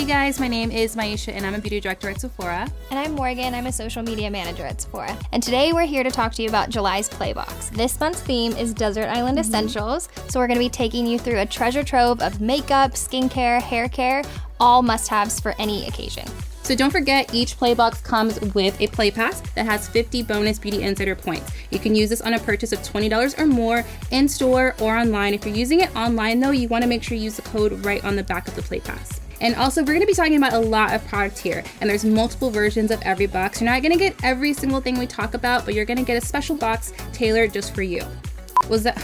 Hey guys, my name is Maisha and I'm a beauty director at Sephora. And I'm Morgan, I'm a social media manager at Sephora. And today we're here to talk to you about July's Playbox. This month's theme is Desert Island Essentials. So we're gonna be taking you through a treasure trove of makeup, skincare, hair care, all must-haves for any occasion. So don't forget, each Playbox comes with a Play Pass that has 50 bonus Beauty Insider points. You can use this on a purchase of $20 or more in store or online. If you're using it online though, you wanna make sure you use the code right on the back of the Play Pass. And also, we're gonna be talking about a lot of product here, and there's multiple versions of every box. You're not gonna get every single thing we talk about, but you're gonna get a special box tailored just for you. What's that?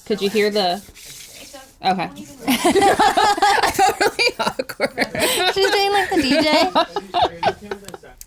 Could you hear the... Okay. I felt really awkward. She's doing like the DJ.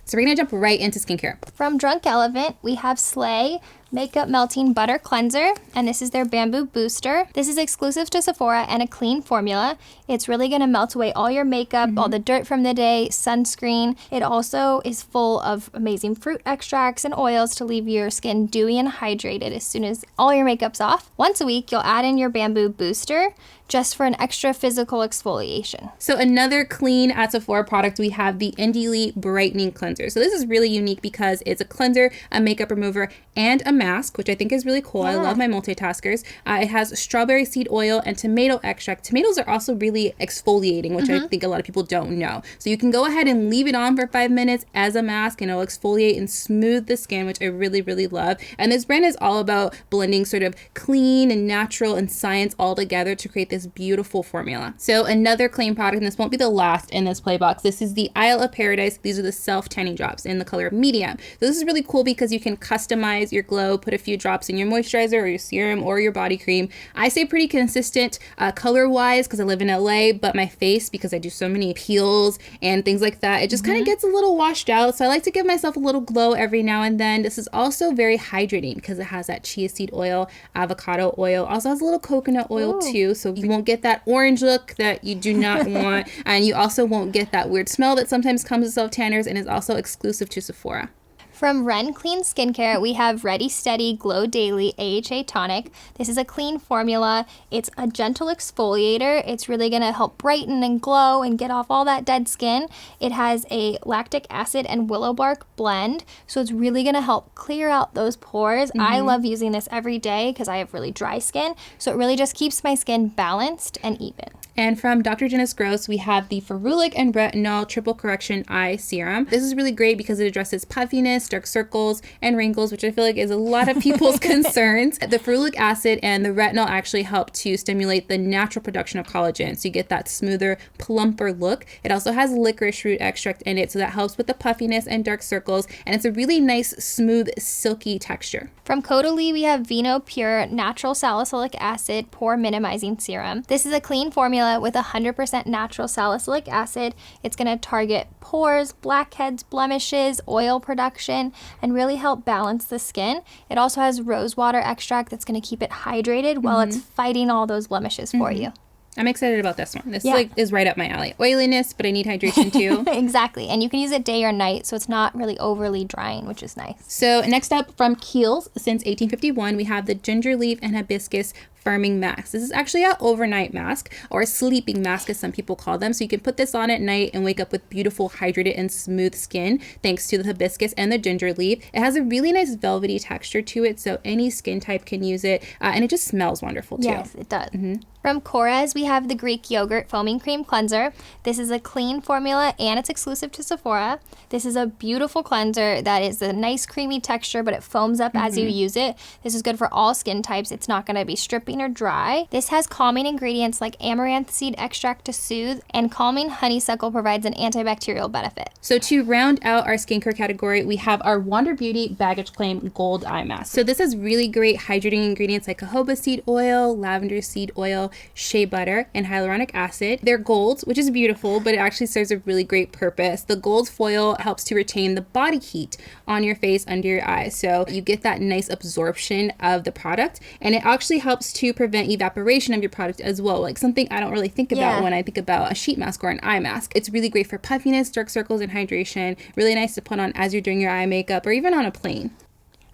So we're gonna jump right into skincare. From Drunk Elephant, we have Slay Makeup Melting Butter Cleanser, and this is their Bamboo Booster. This is exclusive to Sephora and a clean formula. It's really gonna melt away all your makeup, all the dirt from the day, sunscreen. It also is full of amazing fruit extracts and oils to leave your skin dewy and hydrated as soon as all your makeup's off. Once a week, you'll add in your Bamboo Booster just for an extra physical exfoliation. So another clean at Sephora product, we have the Indie Brightening Cleanser. So this is really unique because it's a cleanser, a makeup remover, and a mask, which I think is really cool. I love my multitaskers. It has strawberry seed oil and tomato extract. Tomatoes are also really exfoliating, which I think a lot of people don't know. So you can go ahead and leave it on for 5 minutes as a mask and it'll exfoliate and smooth the skin, which I really, really love. And this brand is all about blending sort of clean and natural and science all together to create this beautiful formula. So another clean product, and this won't be the last in this play box, this is the Isle of Paradise. These are the self-tanning drops in the color medium. So this is really cool because you can customize your glow, put a few drops in your moisturizer or your serum or your body cream. I stay pretty consistent color-wise because I live in LA, but my face, because I do so many peels and things like that, it just kind of gets a little washed out. So I like to give myself a little glow every now and then. This is also very hydrating because it has that chia seed oil, avocado oil, also has a little coconut oil too. So you won't get that orange look that you do not want. And you also won't get that weird smell that sometimes comes with self-tanners and is also exclusive to Sephora. From Ren Clean Skincare, we have Ready Steady Glow Daily AHA Tonic. This is a clean formula. It's a gentle exfoliator. It's really going to help brighten and glow and get off all that dead skin. It has a lactic acid and willow bark blend, so it's really going to help clear out those pores. I love using this every day because I have really dry skin, so it really just keeps my skin balanced and even. And from Dr. Janice Gross, we have the Ferulic and Retinol Triple Correction Eye Serum. This is really great because it addresses puffiness, dark circles, and wrinkles, which I feel like is a lot of people's concerns. The ferulic acid and the retinol actually help to stimulate the natural production of collagen, so you get that smoother, plumper look. It also has licorice root extract in it, so that helps with the puffiness and dark circles, and it's a really nice, smooth, silky texture. From Caudalie, we have Vino Pure Natural Salicylic Acid Pore Minimizing Serum. This is a clean formula with 100% natural salicylic acid. It's going to target pores, blackheads, blemishes, oil production, and really help balance the skin. It also has rose water extract that's going to keep it hydrated while it's fighting all those blemishes for you. I'm excited about this one. This is right up my alley. Oiliness, but I need hydration too. Exactly. And you can use it day or night, so it's not really overly drying, which is nice. So next up, from Kiehl's, since 1851, we have the Ginger Leaf and Hibiscus Firming Mask. This is actually an overnight mask, or a sleeping mask as some people call them. So you can put this on at night and wake up with beautiful, hydrated, and smooth skin thanks to the hibiscus and the ginger leaf. It has a really nice velvety texture to it, so any skin type can use it, and it just smells wonderful too. Yes, it does. From Korres, we have the Greek Yogurt Foaming Cream Cleanser. This is a clean formula and it's exclusive to Sephora. This is a beautiful cleanser that is a nice creamy texture, but it foams up as you use it. This is good for all skin types. It's not going to be stripping or dry. This has calming ingredients like amaranth seed extract to soothe, and calming honeysuckle provides an antibacterial benefit. So to round out our skincare category, we have our Wander Beauty Baggage Claim Gold Eye Mask. So this has really great hydrating ingredients like jojoba seed oil, lavender seed oil, shea butter, and hyaluronic acid. They're gold, which is beautiful, but it actually serves a really great purpose. The gold foil helps to retain the body heat on your face under your eyes, so you get that nice absorption of the product, and it actually helps to prevent evaporation of your product as well, like something I don't really think about when I think about a sheet mask or an eye mask. It's really great for puffiness, dark circles, and hydration. Really nice to put on as you're doing your eye makeup or even on a plane.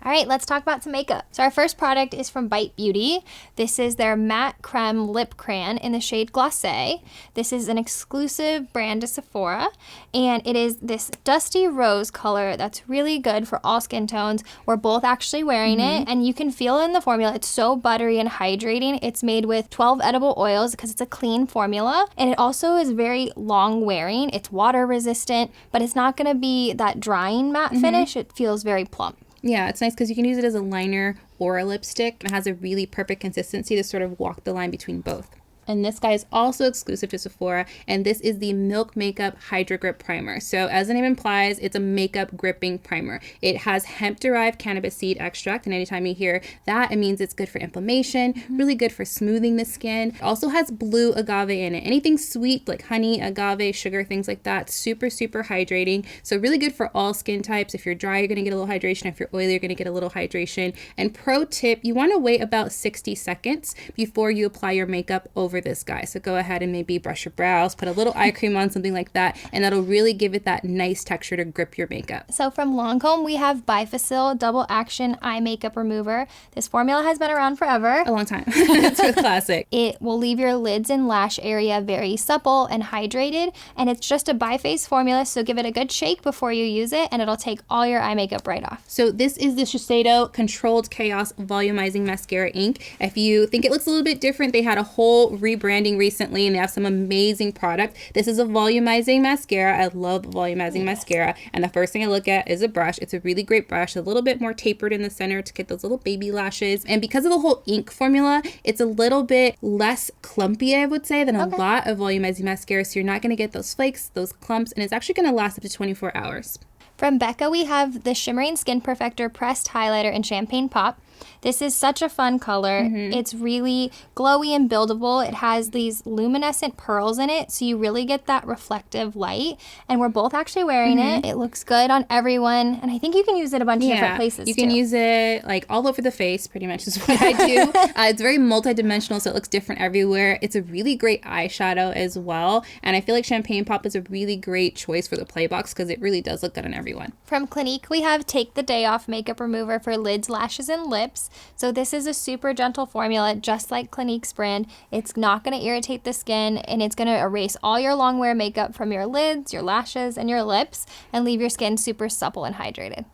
All right, let's talk about some makeup. So our first product is from Bite Beauty. This is their Matte Creme Lip Crayon in the shade Glacé. This is an exclusive brand to Sephora, and it is this dusty rose color that's really good for all skin tones. We're both actually wearing it, and you can feel it in the formula. It's so buttery and hydrating. It's made with 12 edible oils because it's a clean formula, and it also is very long wearing. It's water resistant, but it's not going to be that drying matte finish. It feels very plump. Yeah, it's nice because you can use it as a liner or a lipstick. It has a really perfect consistency to sort of walk the line between both. And this guy is also exclusive to Sephora, and this is the Milk Makeup Hydro Grip Primer. So as the name implies, it's a makeup gripping primer. It has hemp-derived cannabis seed extract, and anytime you hear that, it means it's good for inflammation, really good for smoothing the skin. It also has blue agave in it. Anything sweet like honey, agave, sugar, things like that, super, super hydrating. So really good for all skin types. If you're dry, you're gonna get a little hydration. If you're oily, you're gonna get a little hydration. And pro tip, you wanna wait about 60 seconds before you apply your makeup over this guy. So go ahead and maybe brush your brows, put a little eye cream on, something like that, and that'll really give it that nice texture to grip your makeup. So from Lancome, we have Bifacil Double Action Eye Makeup Remover. This formula has been around forever. A long time. It's a classic. It will leave your lids and lash area very supple and hydrated, and it's just a biphase formula, so give it a good shake before you use it, and it'll take all your eye makeup right off. So this is the Shiseido Controlled Chaos Volumizing Mascara ink. If you think it looks a little bit different, they had a whole rebranding recently, and they have some amazing product. This is a volumizing mascara. I love volumizing mascara, and the first thing I look at is a brush. It's a really great brush, a little bit more tapered in the center to get those little baby lashes, and because of the whole ink formula, it's a little bit less clumpy, I would say, than a lot of volumizing mascara, so you're not going to get those flakes, those clumps, and it's actually going to last up to 24 hours. From Becca, we have the Shimmering Skin Perfector Pressed Highlighter in Champagne Pop. This is such a fun color. It's really glowy and buildable. It has these luminescent pearls in it, so you really get that reflective light. And we're both actually wearing it. It looks good on everyone. And I think you can use it a bunch of different places, you can use it like all over the face, pretty much is what I do. It's very multi-dimensional, so it looks different everywhere. It's a really great eyeshadow as well. And I feel like Champagne Pop is a really great choice for the play box because it really does look good on everyone. From Clinique, we have Take the Day Off Makeup Remover for lids, lashes, and lips. So this is a super gentle formula, just like Clinique's brand. It's not going to irritate the skin, and it's going to erase all your long wear makeup from your lids, your lashes, and your lips, and leave your skin super supple and hydrated.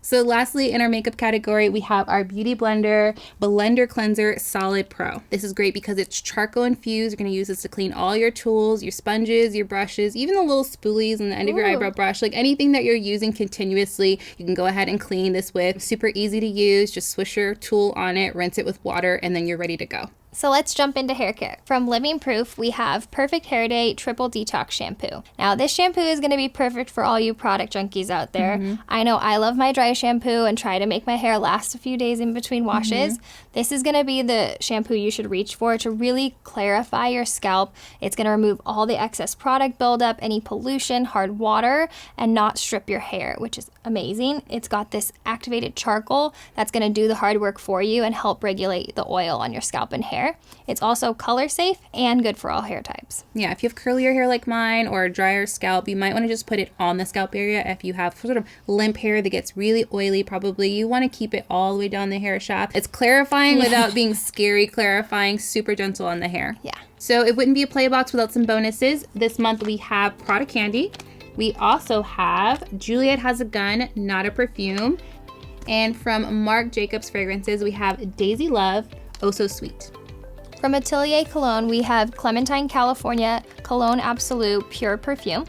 So lastly, in our makeup category, we have our Beauty Blender Cleanser Solid Pro. This is great because it's charcoal infused. You're going to use this to clean all your tools, your sponges, your brushes, even the little spoolies on the end of your eyebrow brush, like anything that you're using continuously, you can go ahead and clean this with. Super easy to use. Just swish your tool on it, rinse it with water, and then you're ready to go. So let's jump into hair care. From Living Proof, we have Perfect Hair Day Triple Detox Shampoo. Now, this shampoo is going to be perfect for all you product junkies out there. I know I love my dry shampoo and try to make my hair last a few days in between washes. This is going to be the shampoo you should reach for to really clarify your scalp. It's going to remove all the excess product buildup, any pollution, hard water, and not strip your hair, which is amazing. It's got this activated charcoal that's going to do the hard work for you and help regulate the oil on your scalp and hair. It's also color safe and good for all hair types. Yeah, if you have curlier hair like mine or a drier scalp, you might want to just put it on the scalp area. If you have sort of limp hair that gets really oily, probably you want to keep it all the way down the hair shaft. It's clarifying without being scary clarifying, super gentle on the hair. Yeah. So it wouldn't be a play box without some bonuses. This month we have Prada Candy. We also have Juliet Has a Gun, Not a Perfume. And from Marc Jacobs Fragrances, we have Daisy Love, Oh So Sweet. From Atelier Cologne, we have Clementine California Cologne Absolute Pure Perfume.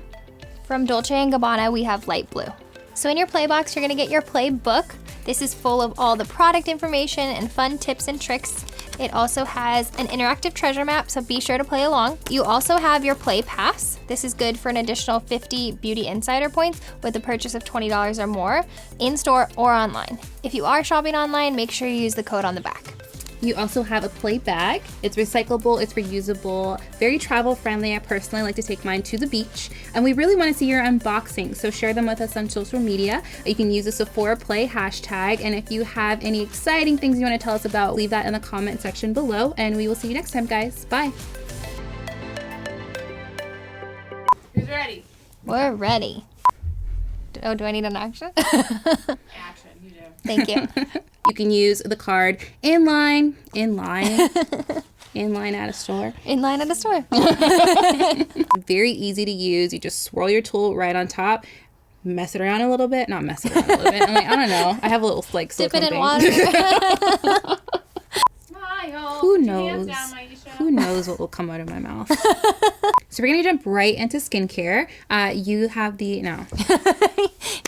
From Dolce & Gabbana, we have Light Blue. So in your play box, you're going to get your play book. This is full of all the product information and fun tips and tricks. It also has an interactive treasure map, so be sure to play along. You also have your play pass. This is good for an additional 50 Beauty Insider points with a purchase of $20 or more, in-store or online. If you are shopping online, make sure you use the code on the back. You also have a play bag. It's recyclable, it's reusable, very travel friendly. I personally like to take mine to the beach, and we really want to see your unboxing, so share them with us on social media. You can use the Sephora Play hashtag, and if you have any exciting things you want to tell us about, leave that in the comment section below, and we will see you next time, guys. Bye. Who's ready? We're ready. Oh, do I need an action? Action, you do. Thank you. You can use the card in line at a store. In line at a store. Very easy to use. You just swirl your tool right on top, mess it around a little bit. Not mess it around a little bit. I'm like, I don't know. I have a little like Dip silicone it in thing. water. Who knows? Who knows what will come out of my mouth? So we're gonna jump right into skincare. You have the no.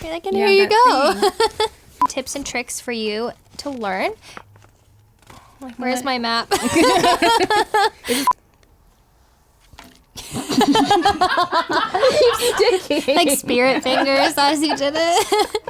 You're like, and Yeah, here you that go. Tips and tricks for you to learn. Like, where's my map? Sticky. Like spirit fingers as you did it.